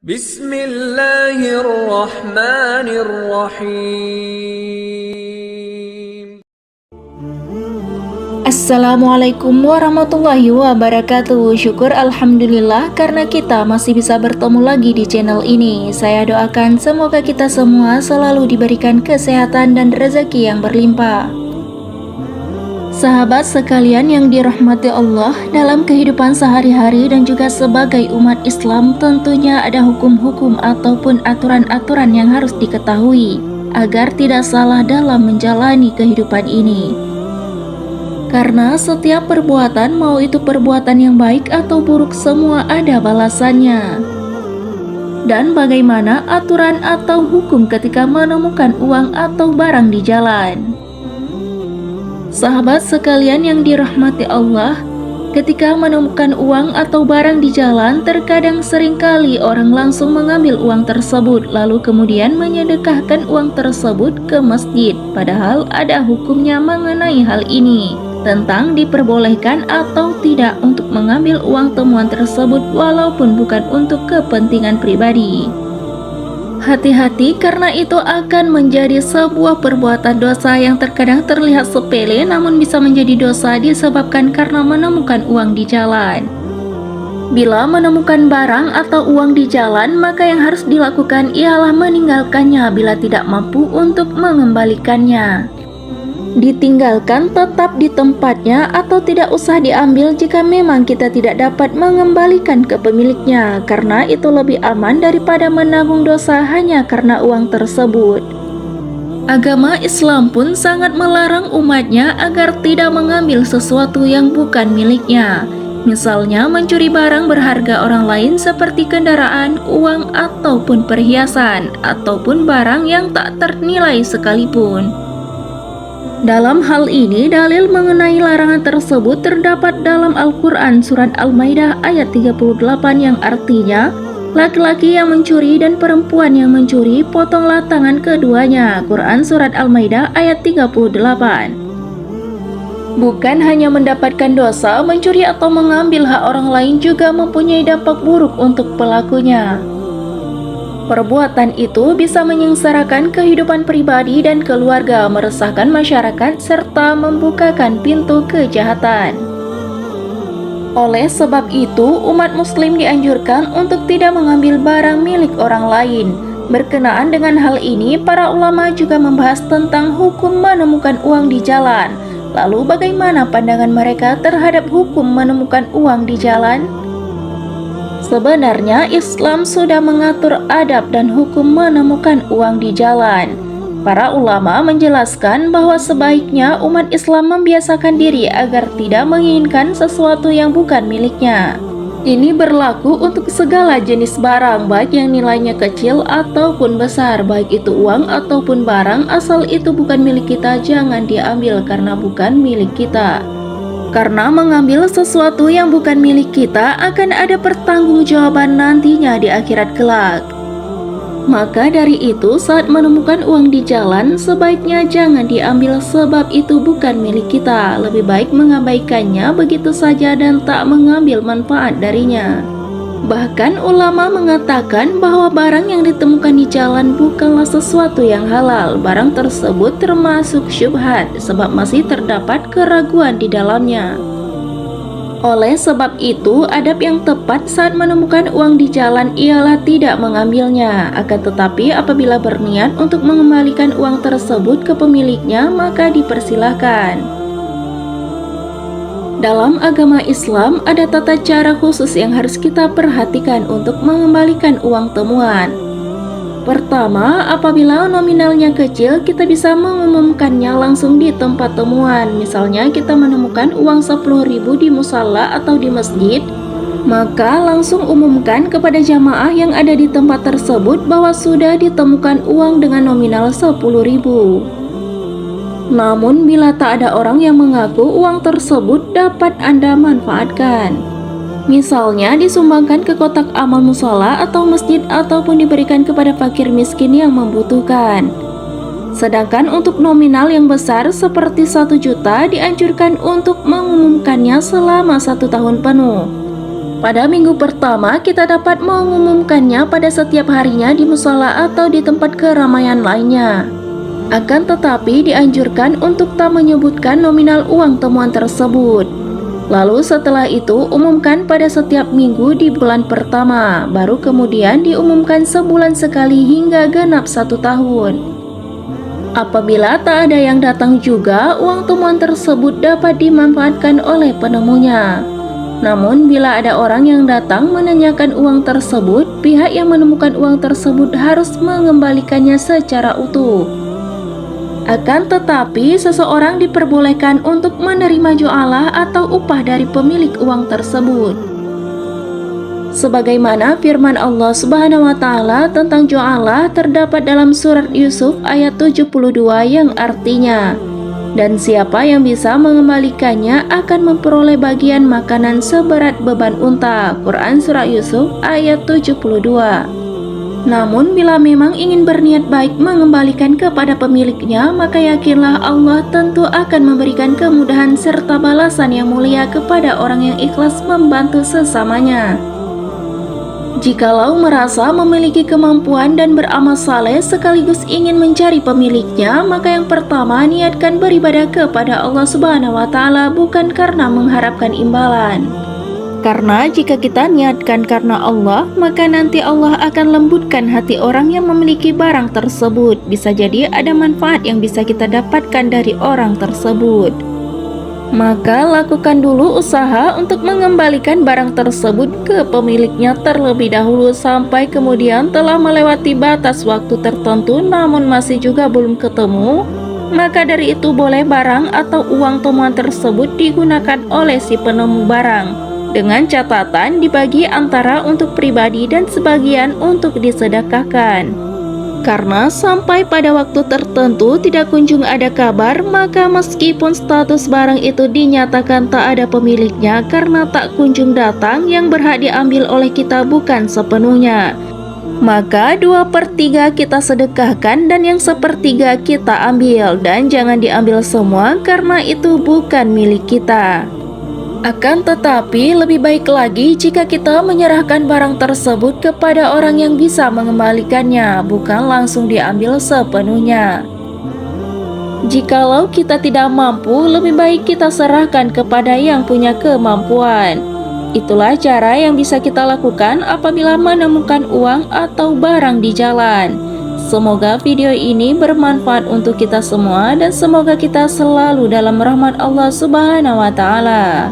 Bismillahirrahmanirrahim. Assalamualaikum warahmatullahi wabarakatuh. Syukur alhamdulillah karena kita masih bisa bertemu lagi di channel ini. Saya doakan semoga kita semua selalu diberikan kesehatan dan rezeki yang berlimpah. Sahabat sekalian yang dirahmati Allah, dalam kehidupan sehari-hari dan juga sebagai umat Islam tentunya ada hukum-hukum ataupun aturan-aturan yang harus diketahui agar tidak salah dalam menjalani kehidupan ini. Karena setiap perbuatan, mau itu perbuatan yang baik atau buruk, semua ada balasannya. Dan bagaimana aturan atau hukum ketika menemukan uang atau barang di jalan? Sahabat sekalian yang dirahmati Allah, ketika menemukan uang atau barang di jalan, terkadang seringkali orang langsung mengambil uang tersebut lalu kemudian menyedekahkan uang tersebut ke masjid. Padahal ada hukumnya mengenai hal ini, tentang diperbolehkan atau tidak untuk mengambil uang temuan tersebut walaupun bukan untuk kepentingan pribadi. Hati-hati karena itu akan menjadi sebuah perbuatan dosa yang terkadang terlihat sepele namun bisa menjadi dosa disebabkan karena menemukan uang di jalan. Bila menemukan barang atau uang di jalan, maka yang harus dilakukan ialah meninggalkannya bila tidak mampu untuk mengembalikannya. Ditinggalkan tetap di tempatnya atau tidak usah diambil jika memang kita tidak dapat mengembalikan ke pemiliknya, karena itu lebih aman daripada menanggung dosa hanya karena uang tersebut. Agama Islam pun sangat melarang umatnya agar tidak mengambil sesuatu yang bukan miliknya. Misalnya mencuri barang berharga orang lain seperti kendaraan, uang, ataupun perhiasan, ataupun barang yang tak ternilai sekalipun. Dalam hal ini, dalil mengenai larangan tersebut terdapat dalam Al-Quran Surat Al-Maidah ayat 38 yang artinya, laki-laki yang mencuri dan perempuan yang mencuri, potonglah tangan keduanya. Quran Surat Al-Maidah ayat 38. Bukan hanya mendapatkan dosa, mencuri atau mengambil hak orang lain juga mempunyai dampak buruk untuk pelakunya. Perbuatan itu bisa menyengsarakan kehidupan pribadi dan keluarga, meresahkan masyarakat, serta membukakan pintu kejahatan. Oleh sebab itu, umat muslim dianjurkan untuk tidak mengambil barang milik orang lain. Berkenaan dengan hal ini, para ulama juga membahas tentang hukum menemukan uang di jalan. Lalu bagaimana pandangan mereka terhadap hukum menemukan uang di jalan? Sebenarnya Islam sudah mengatur adab dan hukum menemukan uang di jalan. Para ulama menjelaskan bahwa sebaiknya umat Islam membiasakan diri agar tidak menginginkan sesuatu yang bukan miliknya. Ini berlaku untuk segala jenis barang, baik yang nilainya kecil ataupun besar, baik itu uang ataupun barang, asal itu bukan milik kita jangan diambil karena bukan milik kita. Karena mengambil sesuatu yang bukan milik kita akan ada pertanggungjawaban nantinya di akhirat kelak. Maka dari itu, saat menemukan uang di jalan, sebaiknya jangan diambil sebab itu bukan milik kita. Lebih baik mengabaikannya begitu saja dan tak mengambil manfaat darinya. Bahkan ulama mengatakan bahwa barang yang ditemukan di jalan bukanlah sesuatu yang halal. Barang tersebut termasuk syubhat sebab masih terdapat keraguan di dalamnya. Oleh sebab itu, adab yang tepat saat menemukan uang di jalan ialah tidak mengambilnya. Akan tetapi apabila berniat untuk mengembalikan uang tersebut ke pemiliknya, maka dipersilahkan. Dalam agama Islam ada tata cara khusus yang harus kita perhatikan untuk mengembalikan uang temuan. Pertama, apabila nominalnya kecil, kita bisa mengumumkannya langsung di tempat temuan. Misalnya kita menemukan uang 10.000 di musala atau di masjid, maka langsung umumkan kepada jamaah yang ada di tempat tersebut bahwa sudah ditemukan uang dengan nominal 10.000. Namun bila tak ada orang yang mengaku, uang tersebut dapat Anda manfaatkan. Misalnya disumbangkan ke kotak amal musala atau masjid ataupun diberikan kepada fakir miskin yang membutuhkan. Sedangkan untuk nominal yang besar seperti 1 juta dianjurkan untuk mengumumkannya selama 1 tahun penuh. Pada minggu pertama, kita dapat mengumumkannya pada setiap harinya di musala atau di tempat keramaian lainnya. Akan tetapi dianjurkan untuk tak menyebutkan nominal uang temuan tersebut. Lalu setelah itu umumkan pada setiap minggu di bulan pertama, baru kemudian diumumkan sebulan sekali hingga genap 1 tahun. Apabila tak ada yang datang juga, uang temuan tersebut dapat dimanfaatkan oleh penemunya. Namun bila ada orang yang datang menanyakan uang tersebut, pihak yang menemukan uang tersebut harus mengembalikannya secara utuh. Akan tetapi seseorang diperbolehkan untuk menerima jualah atau upah dari pemilik uang tersebut. Sebagaimana firman Allah Subhanahu wa taala tentang jualah terdapat dalam surat Yusuf ayat 72 yang artinya, dan siapa yang bisa mengembalikannya akan memperoleh bagian makanan seberat beban unta. Quran Surah Yusuf ayat 72. Namun bila memang ingin berniat baik mengembalikan kepada pemiliknya, maka yakinlah Allah tentu akan memberikan kemudahan serta balasan yang mulia kepada orang yang ikhlas membantu sesamanya. Jikalau merasa memiliki kemampuan dan beramal saleh sekaligus ingin mencari pemiliknya, maka yang pertama niatkan beribadah kepada Allah Subhanahu wa taala bukan karena mengharapkan imbalan. Karena jika kita niatkan karena Allah, maka nanti Allah akan lembutkan hati orang yang memiliki barang tersebut. Bisa jadi ada manfaat yang bisa kita dapatkan dari orang tersebut. Maka lakukan dulu usaha untuk mengembalikan barang tersebut ke pemiliknya terlebih dahulu sampai kemudian telah melewati batas waktu tertentu namun masih juga belum ketemu. Maka dari itu boleh barang atau uang temuan tersebut digunakan oleh si penemu barang, dengan catatan dibagi antara untuk pribadi dan sebagian untuk disedekahkan. Karena sampai pada waktu tertentu tidak kunjung ada kabar, maka meskipun status barang itu dinyatakan tak ada pemiliknya karena tak kunjung datang, yang berhak diambil oleh kita bukan sepenuhnya. Maka 2/3 kita sedekahkan dan yang 1/3 kita ambil, dan jangan diambil semua karena itu bukan milik kita. Akan tetapi lebih baik lagi jika kita menyerahkan barang tersebut kepada orang yang bisa mengembalikannya, bukan langsung diambil sepenuhnya. Jikalau kita tidak mampu, lebih baik kita serahkan kepada yang punya kemampuan. Itulah cara yang bisa kita lakukan apabila menemukan uang atau barang di jalan. Semoga video ini bermanfaat untuk kita semua dan semoga kita selalu dalam rahmat Allah Subhanahu wa taala.